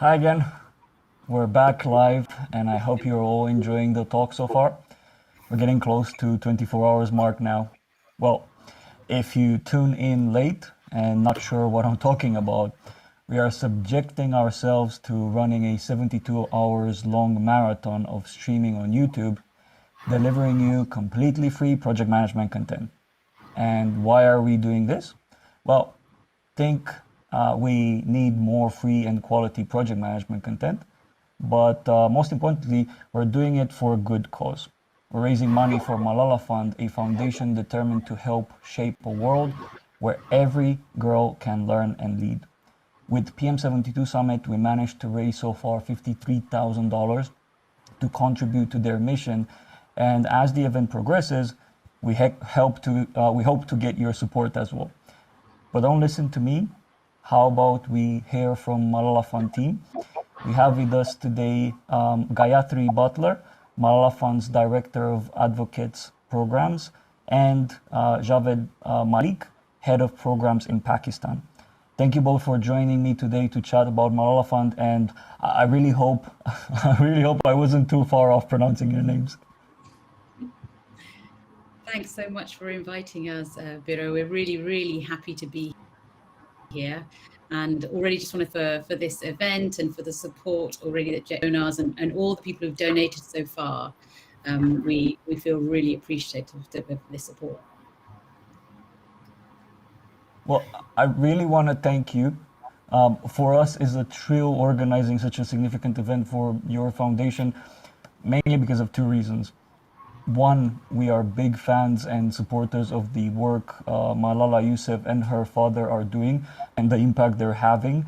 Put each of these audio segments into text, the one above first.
Hi again. We're back live, and I hope you're all enjoying the talk so far. We're getting close to 24 hours mark now. Well, if you tune in late and not sure what I'm talking about, we are subjecting ourselves to running a 72 hours long marathon of streaming on YouTube, delivering you completely free project management content. And why are we doing this? Well, think we need more free and quality project management content. But most importantly, we're doing it for a good cause. We're raising money for Malala Fund, a foundation determined to help shape a world where every girl can learn and lead. With PM72 Summit, we managed to raise so far $53,000 to contribute to their mission. And as the event progresses, we hope to get your support as well. But don't listen to me. How about we hear from Malala Fund team? We have with us today Gayathri Butler, Malala Fund's Director of Advocates Programs, and Javed Malik, Head of Programs in Pakistan. Thank you both for joining me today to chat about Malala Fund, and I really hope I wasn't too far off pronouncing your names. Thanks so much for inviting us, Biro. We're really, really happy to be here, and already just wanted for this event and for the support already that Jexo and all the people who've donated so far. We feel really appreciative of this support. Well, I really want to thank you. For us, it's a thrill organizing such a significant event for your foundation, mainly because of two reasons. One, we are big fans and supporters of the work Malala Yousaf and her father are doing and the impact they're having.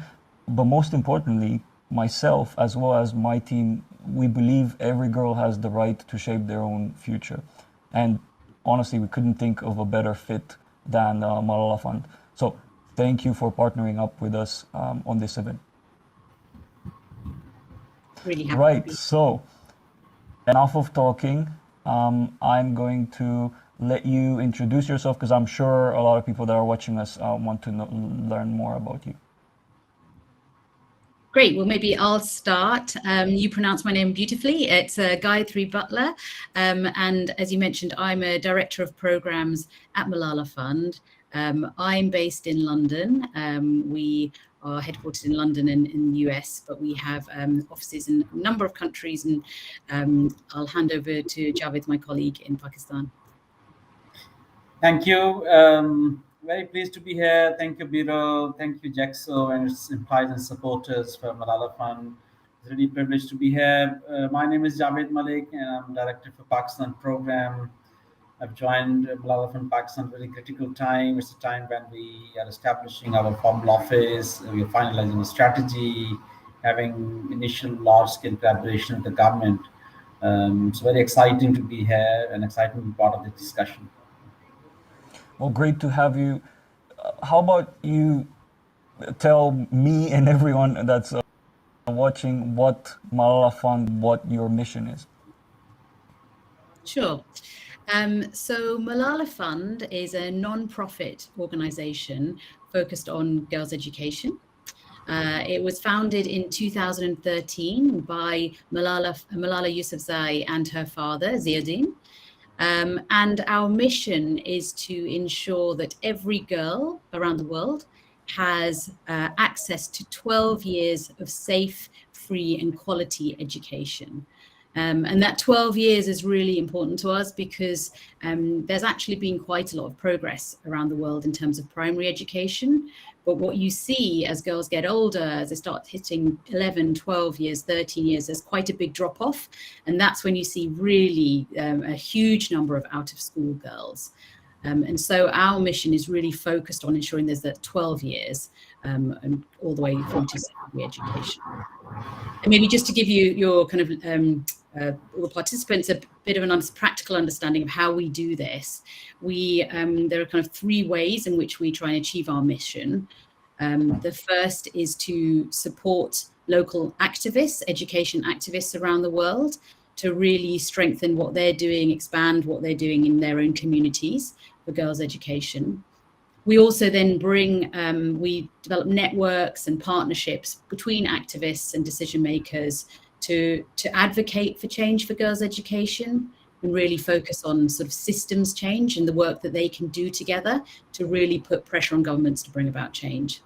But most importantly, myself as well as my team, we believe every girl has the right to shape their own future. And honestly, we couldn't think of a better fit than Malala Fund. So thank you for partnering up with us on this event. Really happy. Right, so enough of talking. I'm going to let you introduce yourself because I'm sure a lot of people that are watching us want to learn more about you. Great. Well, maybe I'll start. You pronounce my name beautifully. It's Gayathri Butler. And as you mentioned, I'm a Director of Programs at Malala Fund. I'm based in London. We are headquartered in London and in the US, but we have offices in a number of countries. And I'll hand over to Javed, my colleague in Pakistan. Thank you. Very pleased to be here. Thank you, Biro. Thank you, Jexo, and its employees and supporters for Malala Fund. It's really privileged to be here. My name is Javed Malik, and I'm Director for Pakistan Program. I've joined Malala Fund Pakistan at a very critical time. It's a time when we are establishing our formal office. We are finalizing a strategy, having initial large-scale collaboration with the government. It's very exciting to be here and exciting to be part of the discussion. Well, great to have you. How about you tell me and everyone that's watching what Malala Fund, what your mission is? Sure. So Malala Fund is a non-profit organization focused on girls' education. It was founded in 2013 by Malala Yousafzai and her father, Ziauddin. And our mission is to ensure that every girl around the world has access to 12 years of safe, free, and quality education. And that 12 years is really important to us because there's actually been quite a lot of progress around the world in terms of primary education. But what you see as girls get older, as they start hitting 11, 12 years, 13 years, there's quite a big drop off. And that's when you see really a huge number of out of school girls. And so our mission is really focused on ensuring there's that 12 years and all the way through to secondary education. And maybe just to give you your kind of all the participants a bit of an practical understanding of how we do this. There are kind of three ways in which we try and achieve our mission. The first is to support local activists, education activists around the world, to really strengthen what they're doing, expand what they're doing in their own communities for girls' education. We also then we develop networks and partnerships between activists and decision makers to advocate for change for girls' education, and really focus on sort of systems change and the work that they can do together to really put pressure on governments to bring about change.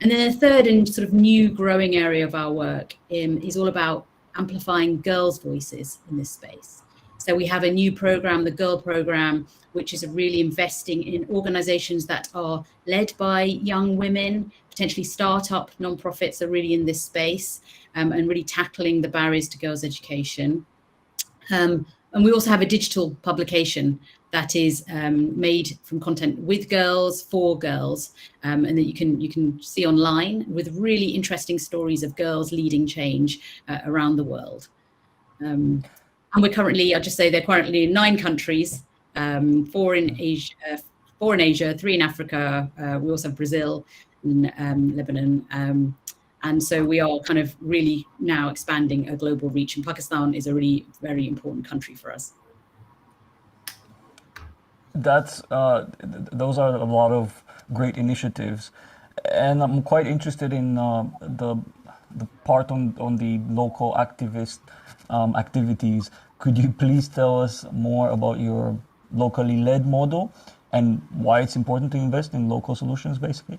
And then a third and sort of new growing area of our work is all about amplifying girls' voices in this space. So we have a new program, the Girl Program, which is really investing in organizations that are led by young women, potentially startup nonprofits are really in this space, and really tackling the barriers to girls' education. And we also have a digital publication that is made from content with girls, for girls, and that you can see online with really interesting stories of girls leading change around the world. And we're currently, I'll just say they're currently in 9 countries, 4 in Asia, 3 in Africa. We also have Brazil and Lebanon. And so we are kind of really now expanding a global reach, and Pakistan is a really very important country for us. Those are a lot of great initiatives, and I'm quite interested in the part on the local activist activities. Could you please tell us more about your locally led model and why it's important to invest in local solutions, basically?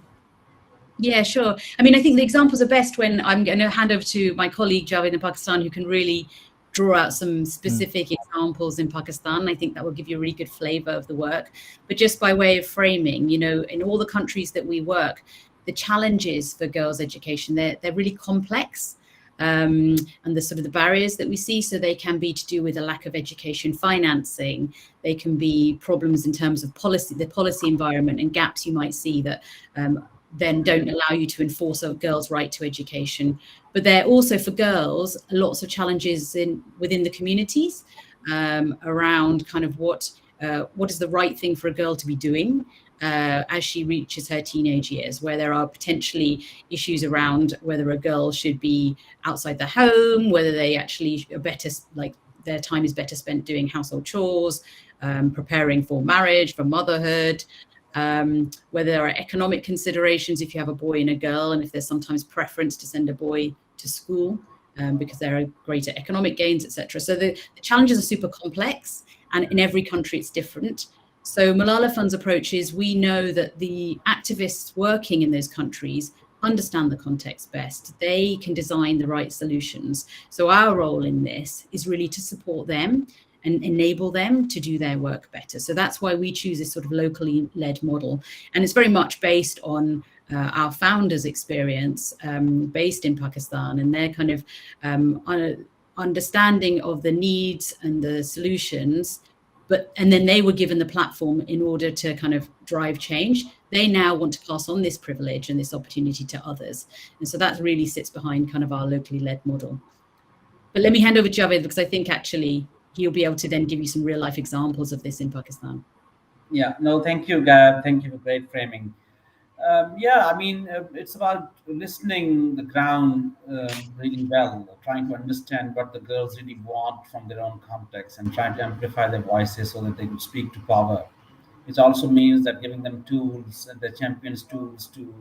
Yeah, sure. I mean, I think the examples are best when I'm going to hand over to my colleague Javed in Pakistan, who can really draw out some specific examples in Pakistan. I think that will give you a really good flavor of the work. But just by way of framing, in all the countries that we work, the challenges for girls' education, they're really complex. And the sort of the barriers that we see, so they can be to do with a lack of education financing. They can be problems in terms of policy, the policy environment, and gaps you might see that then don't allow you to enforce a girl's right to education. But there are also, for girls, lots of challenges within the communities around kind of what is the right thing for a girl to be doing as she reaches her teenage years, where there are potentially issues around whether a girl should be outside the home, whether they actually are better, like their time is better spent doing household chores, preparing for marriage, for motherhood, whether there are economic considerations if you have a boy and a girl, and if there's sometimes preference to send a boy to school because there are greater economic gains, etc. So the challenges are super complex, and in every country it's different. So Malala Fund's approach is, we know that the activists working in those countries understand the context best. They can design the right solutions. So our role in this is really to support them and enable them to do their work better. So that's why we choose this sort of locally led model. And it's very much based on our founders' experience based in Pakistan, and their kind of understanding of the needs and the solutions. And then they were given the platform in order to kind of drive change. They now want to pass on this privilege and this opportunity to others. And so that really sits behind kind of our locally led model. But let me hand over to Javed, because I think actually he'll be able to then give you some real life examples of this in Pakistan. Yeah, no, thank you, Gab. Thank you for great framing. It's about listening the ground really well, trying to understand what the girls really want from their own context, and trying to amplify their voices so that they could speak to power. It also means that giving them tools, and the champions tools, to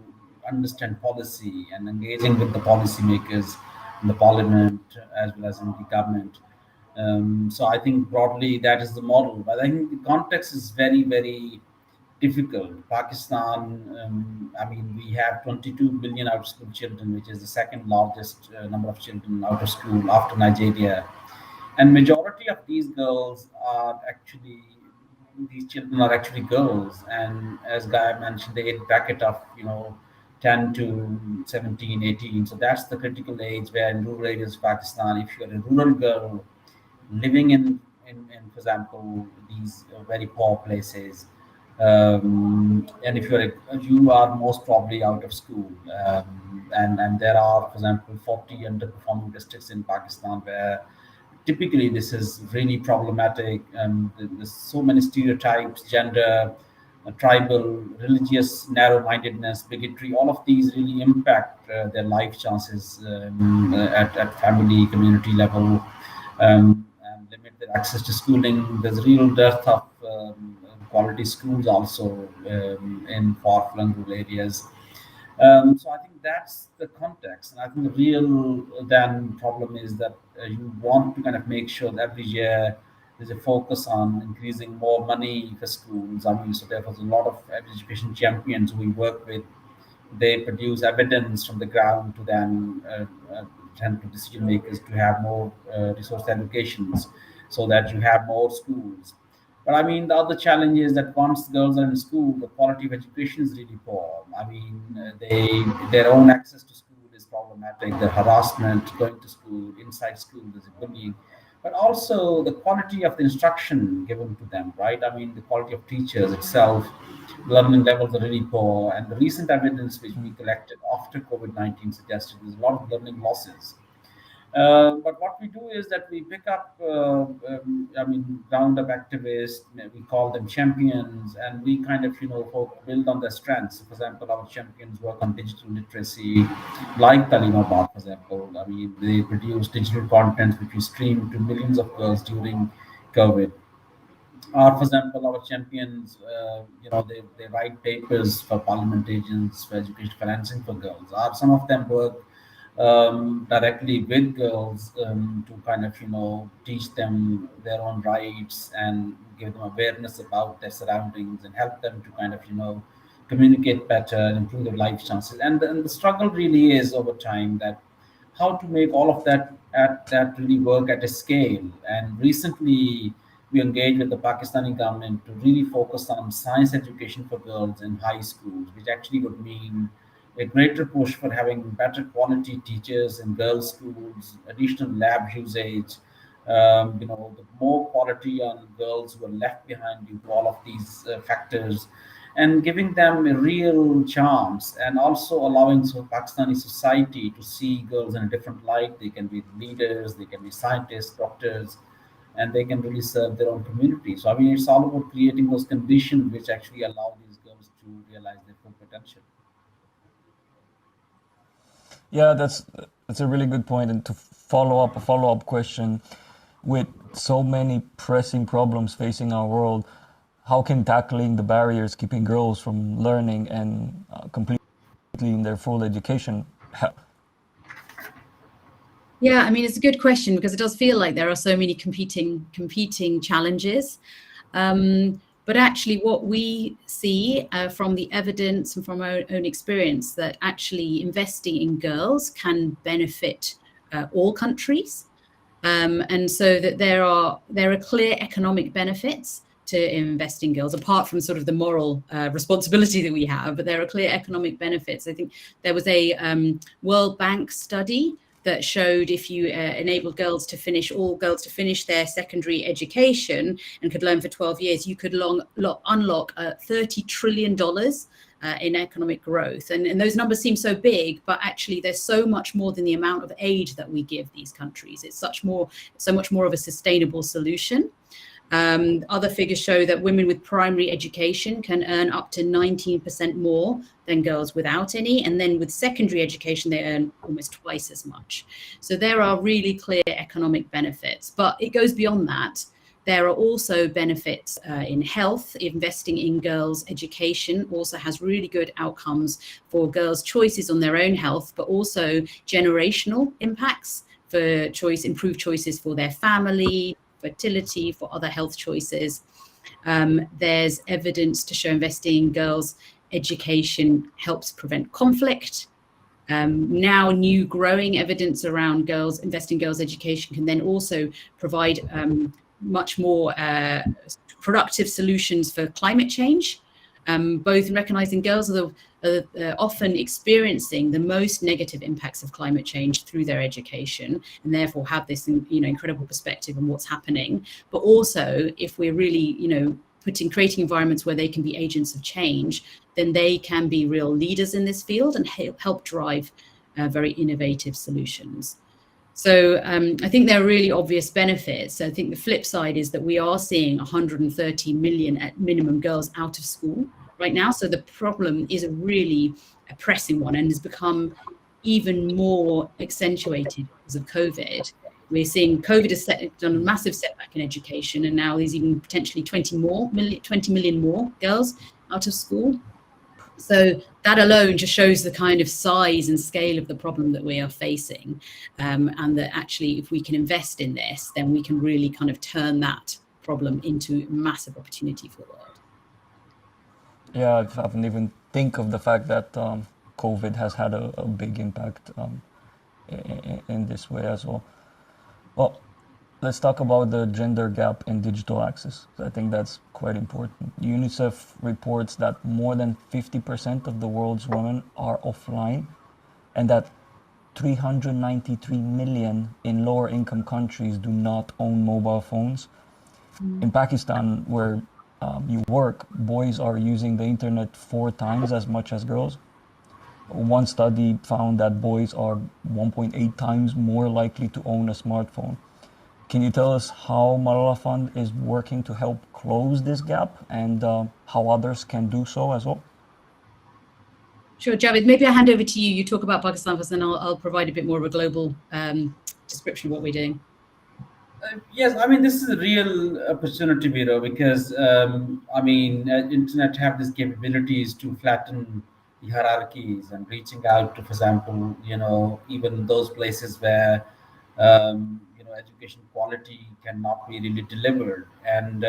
understand policy and engaging with the policymakers in the parliament as well as in the government. So I think broadly that is the model, but I think the context is very, very difficult. Pakistan, we have 22 million out of school children, which is the second largest number of children out of school after Nigeria. And majority of these children are actually girls. And as Guy mentioned, the age bracket of, 10 to 17, 18. So that's the critical age where in rural areas of Pakistan, if you're a rural girl living in for example, these very poor places, and if you are most probably out of school, and there are, for example, 40 underperforming districts in Pakistan where typically this is really problematic. There's so many stereotypes, gender, tribal, religious narrow-mindedness, bigotry. All of these really impact their life chances at family, community level, and limit their access to schooling. There's real dearth of quality schools also in far-flung rural areas. So I think that's the context, and I think the real then problem is that you want to kind of make sure that every year there's a focus on increasing more money for schools. I mean, so there's a lot of education champions we work with. They produce evidence from the ground to then tend to decision makers to have more resource allocations, so that you have more schools. But I mean, the other challenge is that once girls are in school, the quality of education is really poor. I mean, they their own access to school is problematic. The harassment going to school, inside school, there's a bullying, but also the quality of the instruction given to them. Right? I mean, the quality of teachers itself, learning levels are really poor. And the recent evidence which we collected after COVID-19 suggested there's a lot of learning losses. But what we do is that we pick up, I mean, ground up activists. We call them champions, and we kind of, build on their strengths. For example, our champions work on digital literacy, like Talimabad, for example. I mean, they produce digital content which we stream to millions of girls during COVID. Or, for example, our champions, they write papers for parliament agents for education financing for girls. Or some of them work directly with girls to kind of, teach them their own rights and give them awareness about their surroundings and help them to kind of, communicate better and improve their life chances. And the struggle really is over time that how to make all of that really work at a scale. And recently, we engaged with the Pakistani government to really focus on science education for girls in high schools, which actually would mean a greater push for having better quality teachers in girls' schools, additional lab usage, the more quality on girls who are left behind due to all of these factors, and giving them a real chance, and also allowing Pakistani society to see girls in a different light. They can be leaders, they can be scientists, doctors, and they can really serve their own community. So, I mean, it's all about creating those conditions which actually allow these girls to realize their full potential. Yeah, that's a really good point. And to follow up a follow-up question, with so many pressing problems facing our world, how can tackling the barriers keeping girls from learning and completing their full education help? Yeah, I mean, it's a good question because it does feel like there are so many competing challenges. But actually, what we see from the evidence and from our own experience, that actually investing in girls can benefit all countries, and so that there are clear economic benefits to invest in girls, apart from sort of the moral responsibility that we have. But there are clear economic benefits. I think there was a World Bank study that showed if you enabled all girls to finish their secondary education and could learn for 12 years, you could unlock $30 trillion in economic growth. And those numbers seem so big, but actually there's so much more than the amount of aid that we give these countries. It's so much more of a sustainable solution. Other figures show that women with primary education can earn up to 19% more than girls without any. And then with secondary education, they earn almost twice as much. So there are really clear economic benefits, but it goes beyond that. There are also benefits in health. Investing in girls' education also has really good outcomes for girls' choices on their own health, but also generational impacts for improved choices for their family, fertility, for other health choices. There's evidence to show investing in girls' education helps prevent conflict. Now new growing evidence around investing in girls' education can then also provide much more productive solutions for climate change, both recognizing girls are often experiencing the most negative impacts of climate change through their education, and therefore have this incredible perspective on what's happening. But also, if we're really creating environments where they can be agents of change, then they can be real leaders in this field and help drive very innovative solutions. So I think there are really obvious benefits. I think the flip side is that we are seeing 130 million at minimum girls out of school right now. So the problem is a really pressing one and has become even more accentuated because of COVID. We're seeing COVID has done a massive setback in education, and now there's even potentially 20 million more girls out of school. So that alone just shows the kind of size and scale of the problem that we are facing, and that actually if we can invest in this, then we can really kind of turn that problem into a massive opportunity for the world. Yeah, I haven't even think of the fact that COVID has had a big impact in this way as well. Well, let's talk about the gender gap in digital access. I think that's quite important. UNICEF reports that more than 50% of the world's women are offline, and that 393 million in lower income countries do not own mobile phones. In Pakistan, where you work, boys are using the internet 4 times as much as girls. One study found that boys are 1.8 times more likely to own a smartphone. Can you tell us how Malala Fund is working to help close this gap, and how others can do so as well? Sure, Javed, maybe I'll hand over to you. You talk about Pakistan first, and I'll provide a bit more of a global description of what we're doing. Yes, I mean, this is a real opportunity, Biro, because internet have these capabilities to flatten the hierarchies and reaching out to, for example, even those places where education quality cannot be really delivered, and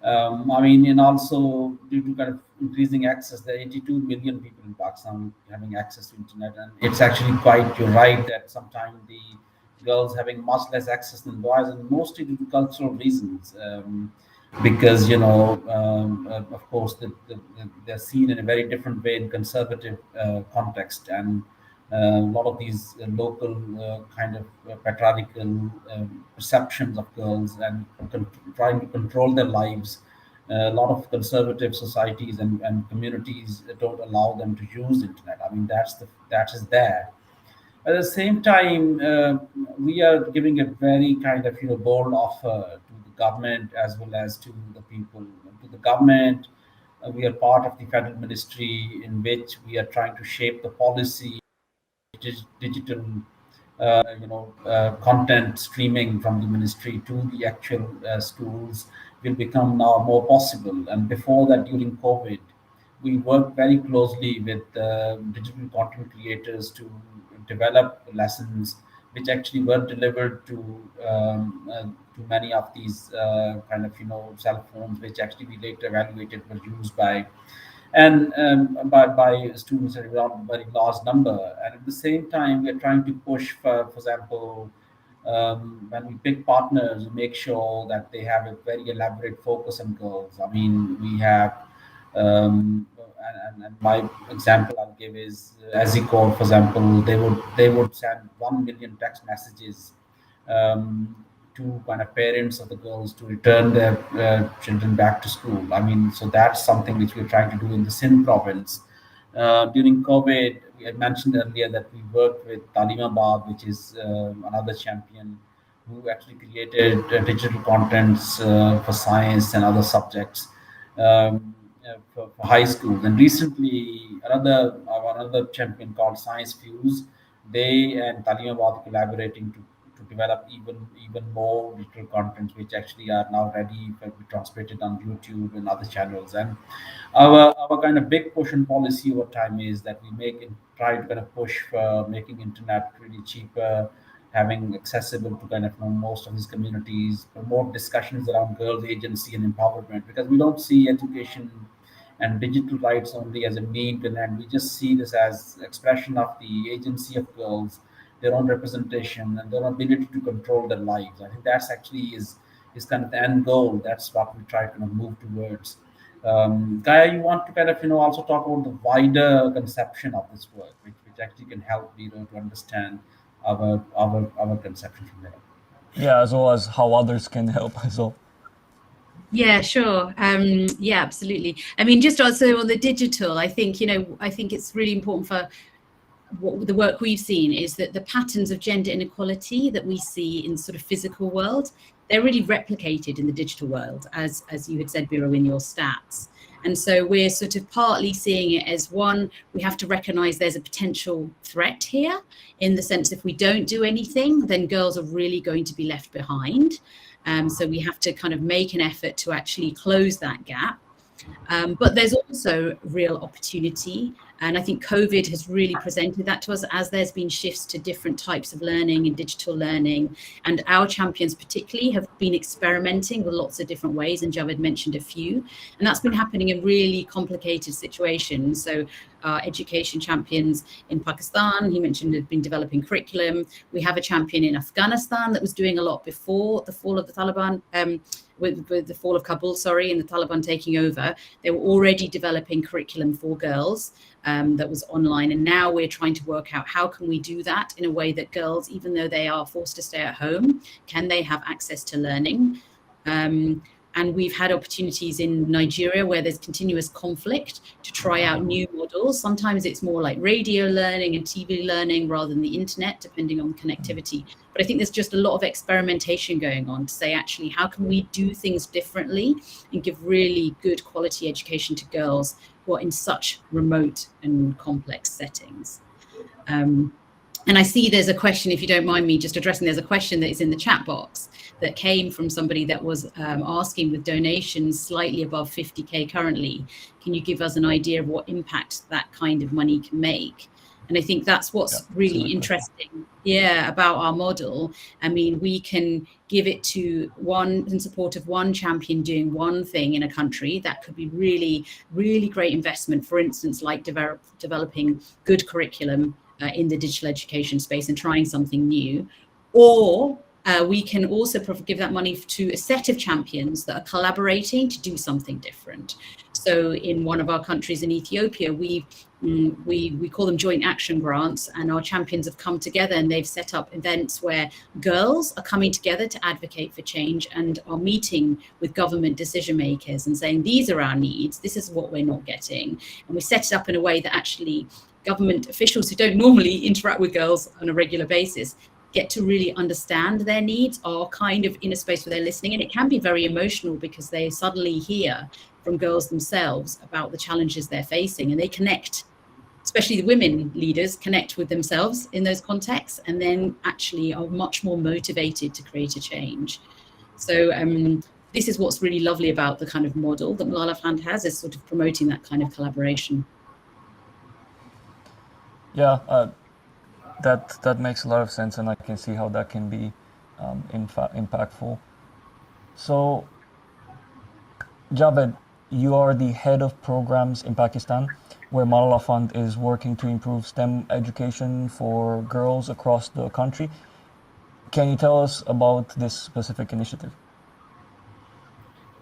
and also due to kind of increasing access, there are 82 million people in Pakistan having access to internet, and it's actually quite, you're right, that sometimes the girls having much less access than boys, and mostly due to cultural reasons, because of course they're seen in a very different way in conservative context, and a lot of these local kind of patriarchal perceptions of girls, and trying to control their lives. A lot of conservative societies and communities don't allow them to use internet. I mean, that is there. At the same time, we are giving a very kind of bold offer to the government as well as to the people. To the government, we are part of the federal ministry in which we are trying to shape the policy, digital content streaming from the ministry to the actual schools will become now more possible. And before that, during COVID, we worked very closely with digital content creators to develop lessons which actually were delivered to many of these kind of cell phones, which actually we later evaluated were used by by students at a very large number. And at the same time, we are trying to push for example, when we pick partners, we make sure that they have a very elaborate focus on girls. I mean, we have, and my example I'll give is Azicor, for example, they would send 1 million text messages to kind of parents of the girls to return their children back to school. I mean, so that's something which we're trying to do in the Sindh province. During COVID, we had mentioned earlier that we worked with Talimabad, which is another champion who actually created digital contents for science and other subjects for high schools. And recently, another champion called Science Fuse, they and Talimabad collaborating to develop even more digital contents, which actually are now ready to be translated on YouTube and other channels. And our kind of big push and policy over time is that we try to kind of push for making internet really cheaper, having accessible to kind of most of these communities, promote discussions around girls' agency and empowerment, because we don't see education and digital rights only as a mean to an end. We just see this as expression of the agency of girls, their own representation, and their ability to control their lives. I think that's actually is kind of the end goal. That's what we try to kind of move towards. Gaia, you want to kind of also talk about the wider conception of this work, which actually can help to understand our conception from there. Yeah, as well as how others can help as well. Yeah, sure. Yeah, absolutely. I mean, just also on the digital, I think it's really important for what the work we've seen is that the patterns of gender inequality that we see in sort of physical world, they're really replicated in the digital world, as you had said, Biro, in your stats. And so we're sort of partly seeing it as one, we have to recognize there's a potential threat here, in the sense if we don't do anything, then girls are really going to be left behind. So we have to kind of make an effort to actually close that gap. But there's also real opportunity. And I think COVID has really presented that to us, as there's been shifts to different types of learning and digital learning. And our champions particularly have been experimenting with lots of different ways. And Javed mentioned a few. And that's been happening in really complicated situations. So education champions in Pakistan, he mentioned, have been developing curriculum. We have a champion in Afghanistan that was doing a lot before the fall of the Taliban, with the fall of Kabul, and the Taliban taking over. They were already developing curriculum for girls that was online. And now we're trying to work out how can we do that in a way that girls, even though they are forced to stay at home, can they have access to learning? And we've had opportunities in Nigeria where there's continuous conflict to try out new models. Sometimes it's more like radio learning and TV learning rather than the internet, depending on connectivity. But I think there's just a lot of experimentation going on to say, actually, how can we do things differently and give really good quality education to girls who are in such remote and complex settings? And I see there's a question, if you don't mind me just addressing, there's a question that is in the chat box that came from somebody that was asking, with donations slightly above 50K currently, can you give us an idea of what impact that kind of money can make? And I think that's what's really interesting, about our model. I mean, we can give it to one, in support of one champion doing one thing in a country. That could be really, really great investment, for instance, like developing good curriculum in the digital education space and trying something new. Or we can also give that money to a set of champions that are collaborating to do something different. So in one of our countries in Ethiopia, we call them joint action grants, and our champions have come together and they've set up events where girls are coming together to advocate for change and are meeting with government decision makers and saying, these are our needs, this is what we're not getting. And we set it up in a way that actually government officials who don't normally interact with girls on a regular basis get to really understand their needs, are kind of in a space where they're listening. And it can be very emotional because they suddenly hear from girls themselves about the challenges they're facing, and they connect, especially the women leaders connect with themselves in those contexts, and then actually are much more motivated to create a change. So this is what's really lovely about the kind of model that Malala Fund has, is sort of promoting that kind of collaboration. Yeah, that makes a lot of sense, and I can see how that can be impactful. So, Javed, you are the head of programs in Pakistan, where Malala Fund is working to improve STEM education for girls across the country. Can you tell us about this specific initiative?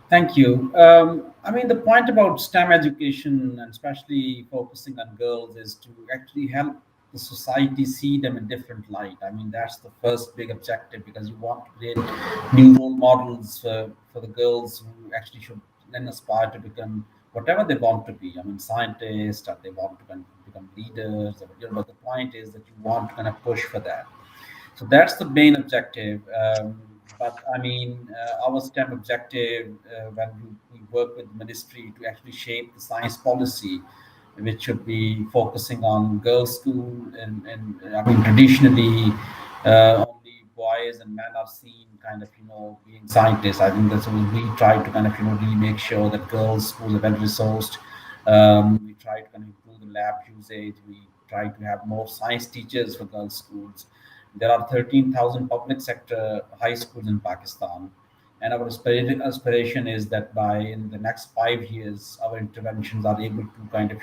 Thank you. I mean, the point about STEM education, and especially focusing on girls, is to actually help the society see them in different light. I mean, that's the first big objective, because you want to create new role models for the girls who actually should then aspire to become whatever they want to be. I mean, scientists, or they want to become leaders. But the point is that you want to kind of push for that. So that's the main objective. But I mean, our STEM objective, when we work with the ministry to actually shape the science policy, which should be focusing on girls' school, and I mean, traditionally, only boys and men are seen kind of, being scientists. I think that's what we try to kind of, really make sure that girls' schools are well resourced. We try to kind of improve the lab usage. We try to have more science teachers for girls' schools. There are 13,000 public sector high schools in Pakistan. And our aspiration is that by in the next 5 years, our interventions are able to kind of,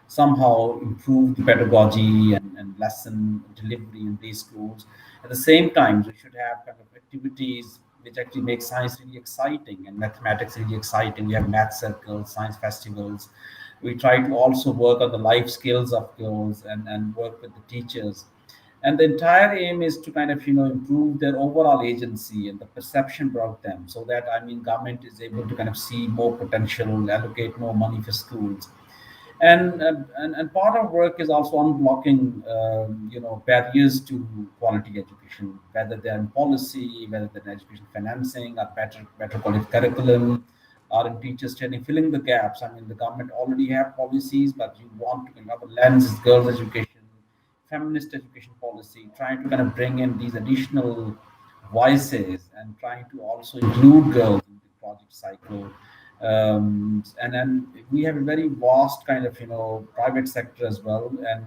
somehow improve the pedagogy and lesson delivery in these schools. At the same time, we should have kind of activities which actually make science really exciting and mathematics really exciting. We have math circles, science festivals. We try to also work on the life skills of girls and work with the teachers. And the entire aim is to kind of, improve their overall agency and the perception about them, so that, I mean, government is able to kind of see more potential, allocate more money for schools. And part of work is also unblocking barriers to quality education, whether they're in policy, whether they're in education financing, or better quality curriculum, RN teachers training, filling the gaps. I mean, the government already have policies, but you want to kind of have a lens is girls' education, feminist education policy, trying to kind of bring in these additional voices and trying to also include girls in the project cycle. And then we have a very vast kind of private sector as well, and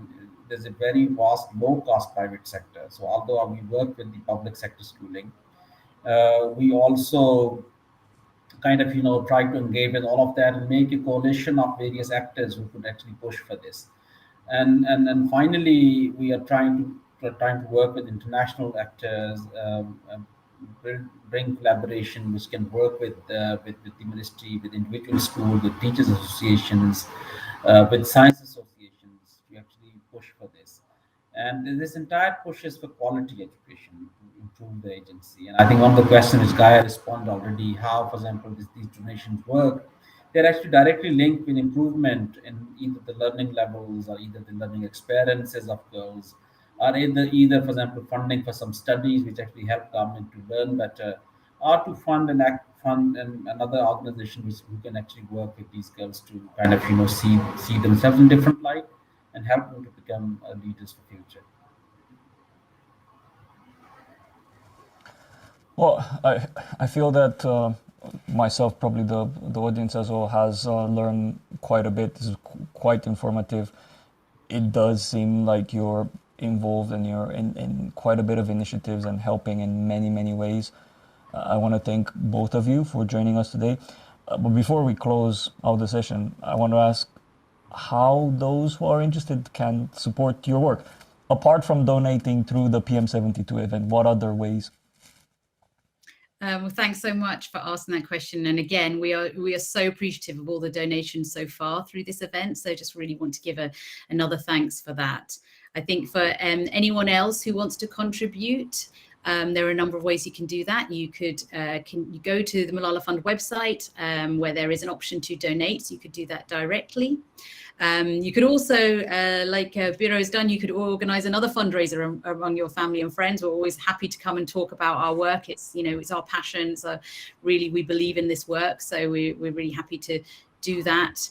there's a very vast low cost private sector. So although we work with the public sector schooling, we also kind of try to engage with all of that and make a coalition of various actors who could actually push for this. And finally, we are trying to work with international actors, bring collaboration which can work with the ministry, with individual schools, with teachers associations, with science associations to actually push for this. And this entire push is for quality education to improve the agency. And I think one of the questions which Gaia responded already, how, for example, these donations work, they're actually directly linked with improvement in either the learning levels or either the learning experiences of girls, or either for example, funding for some studies which actually help government to learn better, or to fund and another organization who can actually work with these girls to kind of see themselves in different light and help them to become leaders for future. Well, I feel that myself, probably the audience as well, has learned quite a bit. This is quite informative. It does seem like you're involved and you're in quite a bit of initiatives and helping in many, many ways. I want to thank both of you for joining us today. But before we close out the session, I want to ask how those who are interested can support your work. Apart from donating through the PM72 event, what other ways? Well, thanks so much for asking that question. And again, we are so appreciative of all the donations so far through this event. So just really want to give another thanks for that. I think for anyone else who wants to contribute, there are a number of ways you can do that. You could you go to the Malala Fund website where there is an option to donate. So you could do that directly. You could also, like Biro has done, you could organize another fundraiser among your family and friends. We're always happy to come and talk about our work. It's, it's our passion. So really, we believe in this work. So we're really happy to do that.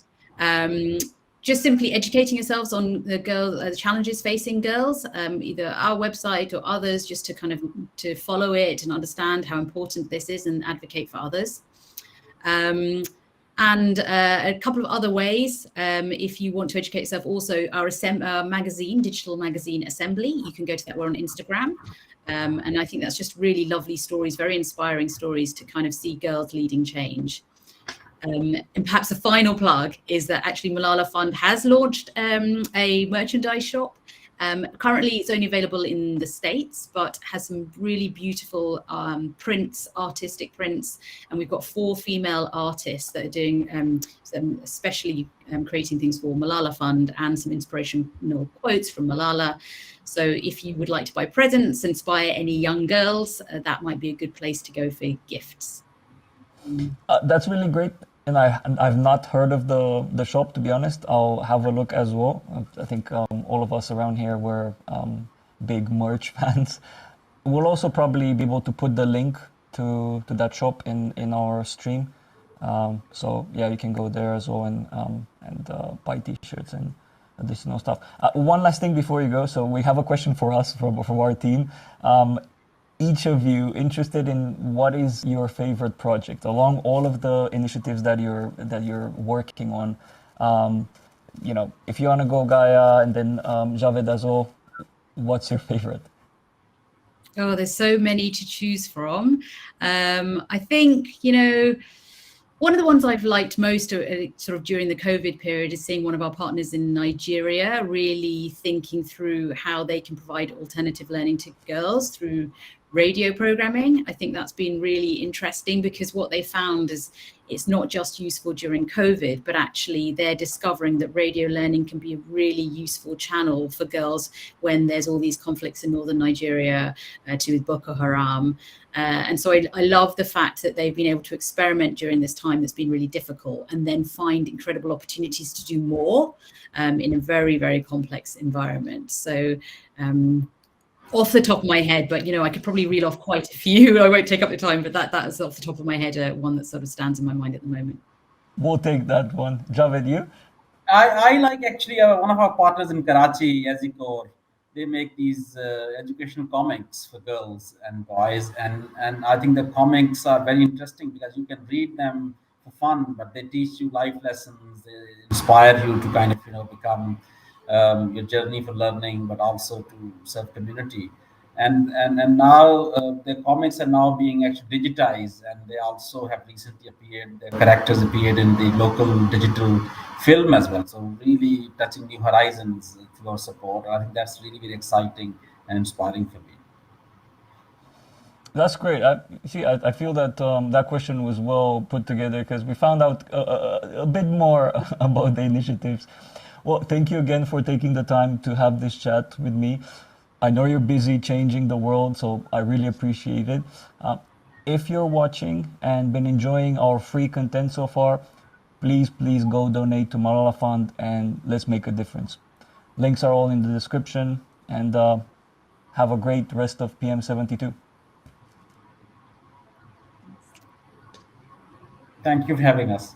Just simply educating yourselves on the challenges facing girls, either our website or others, just to kind of to follow it and understand how important this is and advocate for others. And a couple of other ways, if you want to educate yourself, also our magazine, digital magazine Assembly, you can go to that. We're on Instagram. And I think that's just really lovely stories, very inspiring stories to kind of see girls leading change. And perhaps a final plug is that actually Malala Fund has launched a merchandise shop. Currently it's only available in the States, but has some really beautiful prints, artistic prints. And we've got 4 female artists that are doing especially creating things for Malala Fund and some inspirational quotes from Malala. So if you would like to buy presents, inspire any young girls, that might be a good place to go for gifts. That's really great. And I've not heard of the shop, to be honest. I'll have a look as well. I think all of us around here were big merch fans. We'll also probably be able to put the link to that shop in our stream. So yeah, you can go there as well and buy t-shirts and additional stuff. One last thing before you go. So we have a question for us from our team. Each of you interested in what is your favorite project along all of the initiatives that you're working on. If you want to go Gaia and then Javed as well, what's your favorite? Oh, there's so many to choose from. I think, one of the ones I've liked most sort of during the COVID period is seeing one of our partners in Nigeria really thinking through how they can provide alternative learning to girls through radio programming. I think that's been really interesting because what they found is it's not just useful during COVID, but actually they're discovering that radio learning can be a really useful channel for girls when there's all these conflicts in northern Nigeria to with Boko Haram. And so I love the fact that they've been able to experiment during this time that's been really difficult and then find incredible opportunities to do more in a very, very complex environment. So off the top of my head, but I could probably reel off quite a few. I won't take up the time, but that is off the top of my head one that sort of stands in my mind at the moment. We'll take that one. Javed, you? I like actually one of our partners in Karachi, Yazikor. They make these educational comics for girls and boys, and I think the comics are very interesting because you can read them for fun, but they teach you life lessons. They inspire you to kind of become your journey for learning, but also to serve community. And now the comics are now being actually digitized, and they also have recently appeared. Their characters appeared in the local digital film as well. So really touching new horizons through our support. I think that's really very exciting and inspiring for me. That's great. I feel that that question was well put together because we found out a bit more about the initiatives. Well, thank you again for taking the time to have this chat with me. I know you're busy changing the world, so I really appreciate it. If you're watching and been enjoying our free content so far, please go donate to Malala Fund and let's make a difference. Links are all in the description, and have a great rest of PM72. Thank you for having us.